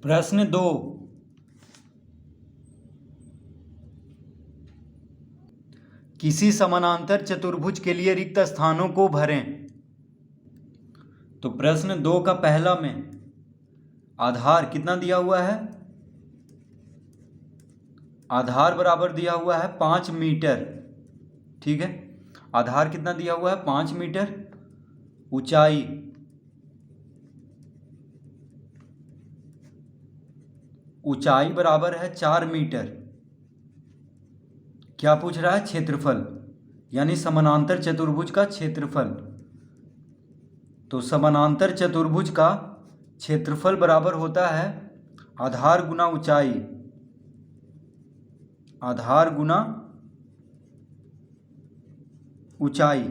प्रश्न 2। किसी समानांतर चतुर्भुज के लिए रिक्त स्थानों को भरें। तो प्रश्न 2 का पहला में आधार कितना दिया हुआ है? आधार बराबर दिया हुआ है 5 मीटर। ठीक है, आधार कितना दिया हुआ है? 5 मीटर। ऊंचाई बराबर है 4 मीटर। क्या पूछ रहा है? क्षेत्रफल, यानी समानांतर चतुर्भुज का क्षेत्रफल। तो समानांतर चतुर्भुज का क्षेत्रफल बराबर होता है आधार गुना ऊंचाई। आधार गुना ऊंचाई।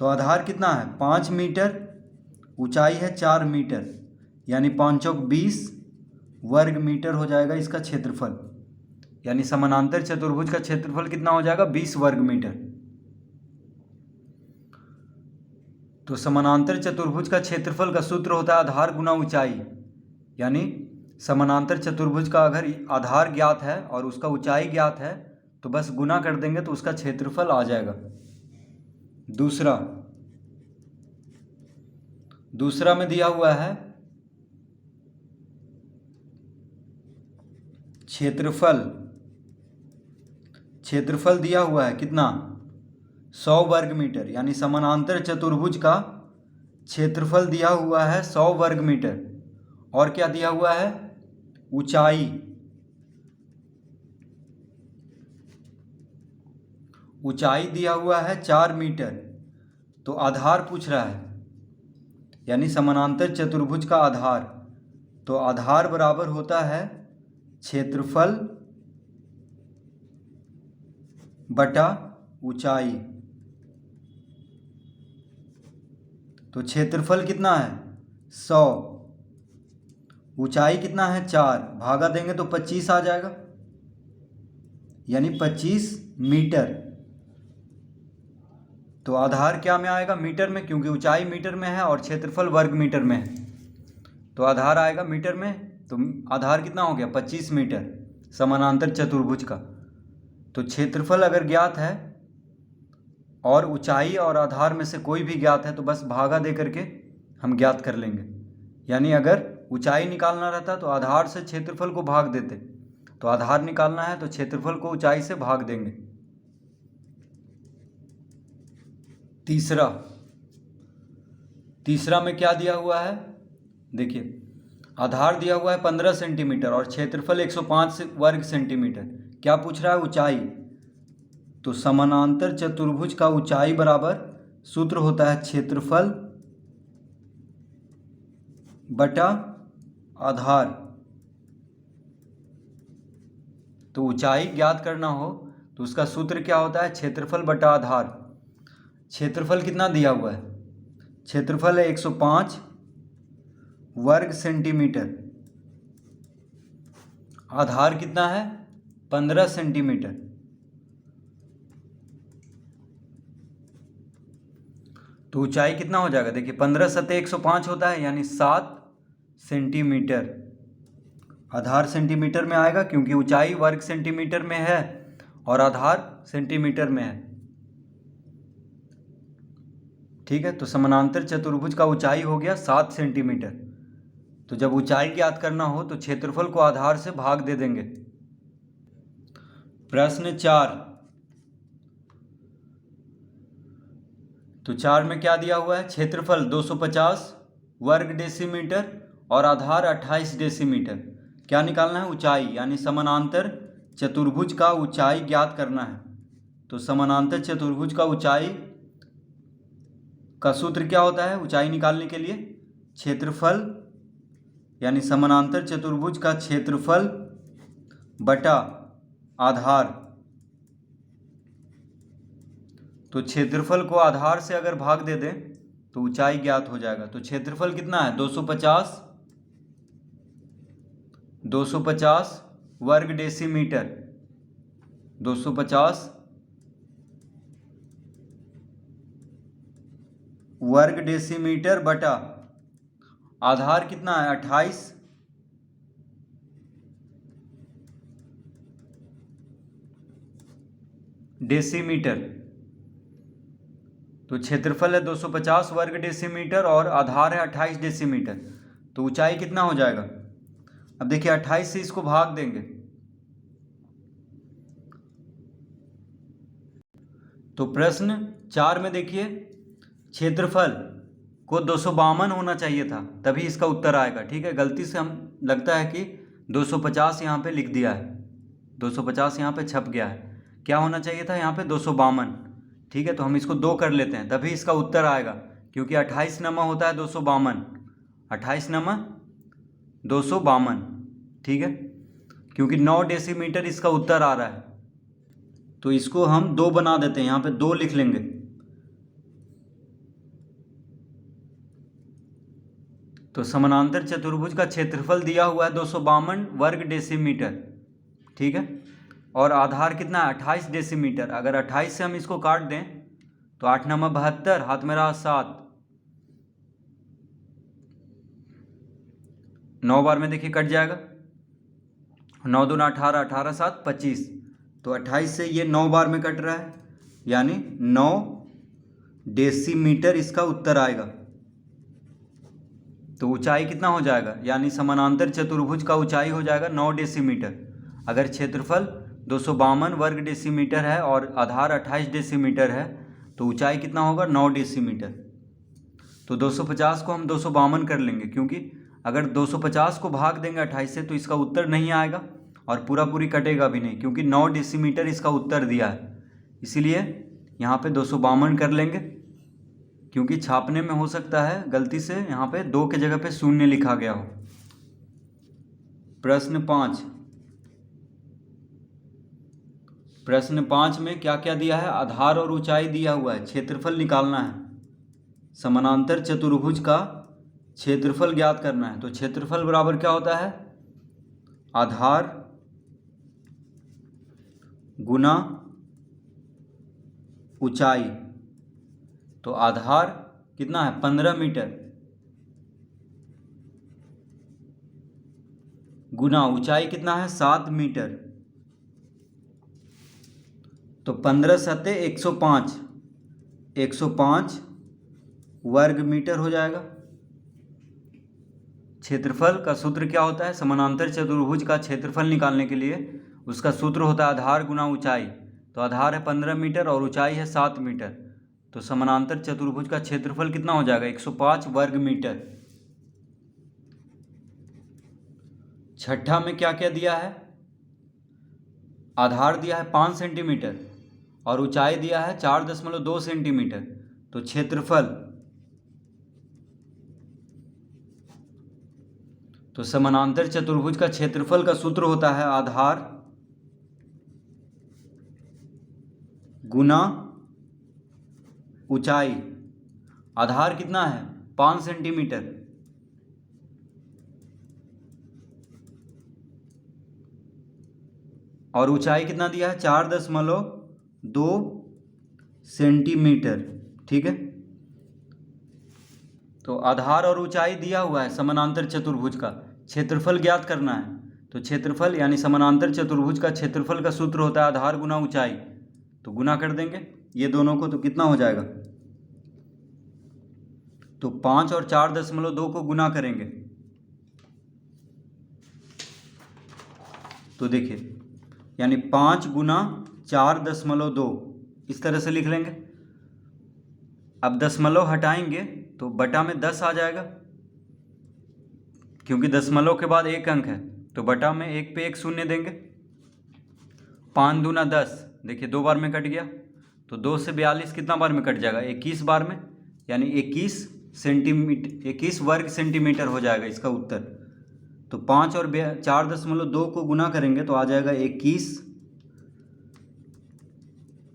तो आधार कितना है? 5 मीटर। ऊंचाई है 4 मीटर, यानी 5 चौक 20 वर्ग मीटर हो जाएगा इसका क्षेत्रफल। यानी समानांतर चतुर्भुज का क्षेत्रफल कितना हो जाएगा? 20 वर्ग मीटर। तो समानांतर चतुर्भुज का क्षेत्रफल का सूत्र होता है आधार गुना ऊंचाई। यानी समानांतर चतुर्भुज का अगर आधार ज्ञात है और उसका ऊंचाई ज्ञात है तो बस गुना कर देंगे तो उसका क्षेत्रफल आ जाएगा। दूसरा में दिया हुआ है क्षेत्रफल दिया हुआ है कितना? 100 वर्ग मीटर। यानी समानांतर चतुर्भुज का क्षेत्रफल दिया हुआ है 100 वर्ग मीटर। और क्या दिया हुआ है? ऊंचाई दिया हुआ है 4 मीटर। तो आधार पूछ रहा है, यानी समानांतर चतुर्भुज का आधार। तो आधार बराबर होता है क्षेत्रफल बटा ऊंचाई। तो क्षेत्रफल कितना है? 100। ऊंचाई कितना है? 4। भागा देंगे तो 25 आ जाएगा, यानी 25 मीटर। तो आधार क्या में आएगा? मीटर में, क्योंकि ऊंचाई मीटर में है और क्षेत्रफल वर्ग मीटर में है। तो आधार आएगा मीटर में। तो आधार कितना हो गया? 25 मीटर समानांतर चतुर्भुज का। तो क्षेत्रफल अगर ज्ञात है और ऊंचाई और आधार में से कोई भी ज्ञात है तो बस भागा दे करके हम ज्ञात कर लेंगे। यानी अगर ऊंचाई निकालना रहता तो आधार से क्षेत्रफल को भाग देते। तो आधार निकालना है तो क्षेत्रफल को ऊंचाई से भाग देंगे। तीसरा में क्या दिया हुआ है? देखिए, आधार दिया हुआ है 15 सेंटीमीटर और क्षेत्रफल 105 वर्ग सेंटीमीटर। क्या पूछ रहा है? ऊंचाई। तो समानांतर चतुर्भुज का ऊंचाई बराबर सूत्र होता है क्षेत्रफल बटा आधार। तो ऊंचाई ज्ञात करना हो तो उसका सूत्र क्या होता है? क्षेत्रफल बटा आधार। क्षेत्रफल कितना दिया हुआ है? क्षेत्रफल है 105 वर्ग सेंटीमीटर। आधार कितना है? 15 सेंटीमीटर। तो ऊंचाई कितना हो जाएगा? देखिए, 15 सत्ते 105 होता है, यानी 7 सेंटीमीटर। आधार सेंटीमीटर में आएगा क्योंकि ऊंचाई वर्ग सेंटीमीटर में है और आधार सेंटीमीटर में है। ठीक है, तो समानांतर चतुर्भुज का ऊंचाई हो गया 7 सेंटीमीटर। तो जब ऊंचाई ज्ञात करना हो तो क्षेत्रफल को आधार से भाग दे देंगे। प्रश्न 4। तो 4 में क्या दिया हुआ है? क्षेत्रफल 250 वर्ग डेसीमीटर और आधार 28 डेसीमीटर। क्या निकालना है? ऊंचाई, यानी समानांतर चतुर्भुज का ऊंचाई ज्ञात करना है। तो समानांतर चतुर्भुज का ऊंचाई का सूत्र क्या होता है ऊंचाई निकालने के लिए? क्षेत्रफल, यानी समानांतर चतुर्भुज का क्षेत्रफल बटा आधार। तो क्षेत्रफल को आधार से अगर भाग दे दें तो ऊंचाई ज्ञात हो जाएगा। तो क्षेत्रफल कितना है? 250 वर्ग डेसीमीटर। 250 वर्ग डेसीमीटर बटा आधार कितना है? 28 डेसीमीटर। तो क्षेत्रफल है 250 वर्ग डेसीमीटर और आधार है 28 डेसीमीटर। तो ऊंचाई कितना हो जाएगा? अब देखिए 28 से इसको भाग देंगे तो प्रश्न 4 में देखिए क्षेत्रफल को 252 होना चाहिए था, तभी इसका उत्तर आएगा। ठीक है, गलती से हम लगता है कि 250 यहाँ पे लिख दिया है, 250 यहाँ पे छप गया है। क्या होना चाहिए था यहाँ पे? 252। ठीक है, तो हम इसको 2 कर लेते हैं, तभी इसका उत्तर आएगा, क्योंकि 28 नमा होता है 252, 28 नमा 252। ठीक है, क्योंकि 9 डेसीमीटर इसका उत्तर आ रहा है, तो इसको हम 2 बना देते हैं, यहाँ पे 2 लिख लेंगे। तो समानांतर चतुर्भुज का क्षेत्रफल दिया हुआ है 252 वर्ग डेसीमीटर। ठीक है, और आधार कितना है? 28 डेसीमीटर। अगर 28 से हम इसको काट दें तो 8 नमा 72, हाथ में रहा 7, 9 बार में देखिए कट जाएगा, 9 दूना 18, 18 7 25। तो 28 से ये 9 बार में कट रहा है, यानी 9 डेसीमीटर इसका उत्तर आएगा। तो ऊंचाई कितना हो जाएगा? यानी समानांतर चतुर्भुज का ऊंचाई हो जाएगा 9 डेसीमीटर। अगर क्षेत्रफल 252 वर्ग डेसीमीटर है और आधार 28 डेसीमीटर है, तो ऊंचाई कितना होगा? 9 डेसीमीटर। तो 250 को हम 252 कर लेंगे, क्योंकि अगर 250 को भाग देंगे 28 से तो इसका उत्तर नहीं आएगा और पूरा पूरी कटेगा भी नहीं, क्योंकि 9 डेसीमीटर इसका उत्तर दिया है। इसीलिए यहाँ पे 252 कर लेंगे, क्योंकि छापने में हो सकता है गलती से यहाँ पे 2 के जगह पे 0 लिखा गया हो। प्रश्न 5। प्रश्न 5 में क्या क्या दिया है? आधार और ऊंचाई दिया हुआ है, क्षेत्रफल निकालना है। समानांतर चतुर्भुज का क्षेत्रफल ज्ञात करना है। तो क्षेत्रफल बराबर क्या होता है? आधार गुना ऊंचाई। तो आधार कितना है? 15 मीटर, गुना ऊंचाई कितना है? 7 मीटर। तो 15 सत्ते 105, 105 वर्ग मीटर हो जाएगा। क्षेत्रफल का सूत्र क्या होता है? समानांतर चतुर्भुज का क्षेत्रफल निकालने के लिए उसका सूत्र होता है आधार गुना ऊंचाई। तो आधार है 15 मीटर और ऊंचाई है 7 मीटर। तो समानांतर चतुर्भुज का क्षेत्रफल कितना हो जाएगा? 105 वर्ग मीटर। छठा में क्या क्या दिया है? आधार दिया है 5 सेंटीमीटर और ऊंचाई दिया है 4.2 सेंटीमीटर। तो क्षेत्रफल, तो समानांतर चतुर्भुज का क्षेत्रफल का सूत्र होता है आधार गुना ऊंचाई। आधार कितना है? 5 सेंटीमीटर, और ऊंचाई कितना दिया है? 4.2 सेंटीमीटर। ठीक है, तो आधार और ऊंचाई दिया हुआ है समानांतर चतुर्भुज का, क्षेत्रफल ज्ञात करना है। तो क्षेत्रफल यानी समानांतर चतुर्भुज का क्षेत्रफल का सूत्र होता है आधार गुना ऊंचाई। तो गुना कर देंगे ये दोनों को, तो कितना हो जाएगा? तो 5 और 4.2 को गुना करेंगे तो देखिए, यानी 5 गुना 4.2 इस तरह से लिख लेंगे। अब दशमलव हटाएंगे तो बटा में 10 आ जाएगा, क्योंकि दशमलव के बाद 1 अंक है, तो बटा में 1 पे 1 शून्य देंगे। 5 दूना 10, देखिए 2 बार में कट गया। तो 2 से 42 कितना बार में कट जाएगा? 21 बार में, यानी 21 सेंटीमीटर, 21 वर्ग सेंटीमीटर हो जाएगा इसका उत्तर। तो 5 और 4.2 को गुना करेंगे तो आ जाएगा 21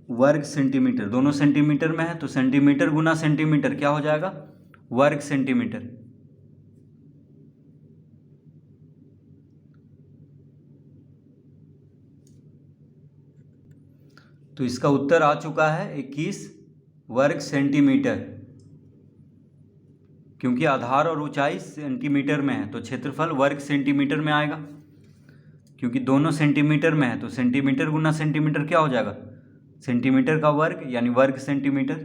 वर्ग सेंटीमीटर। दोनों सेंटीमीटर में है, तो सेंटीमीटर गुना सेंटीमीटर क्या हो जाएगा? वर्ग सेंटीमीटर। तो इसका उत्तर आ चुका है 21 वर्ग सेंटीमीटर। क्योंकि आधार और ऊंचाई सेंटीमीटर में है तो क्षेत्रफल वर्ग सेंटीमीटर में आएगा। क्योंकि दोनों सेंटीमीटर में है तो सेंटीमीटर गुना सेंटीमीटर क्या हो जाएगा? सेंटीमीटर का वर्ग यानी वर्ग सेंटीमीटर,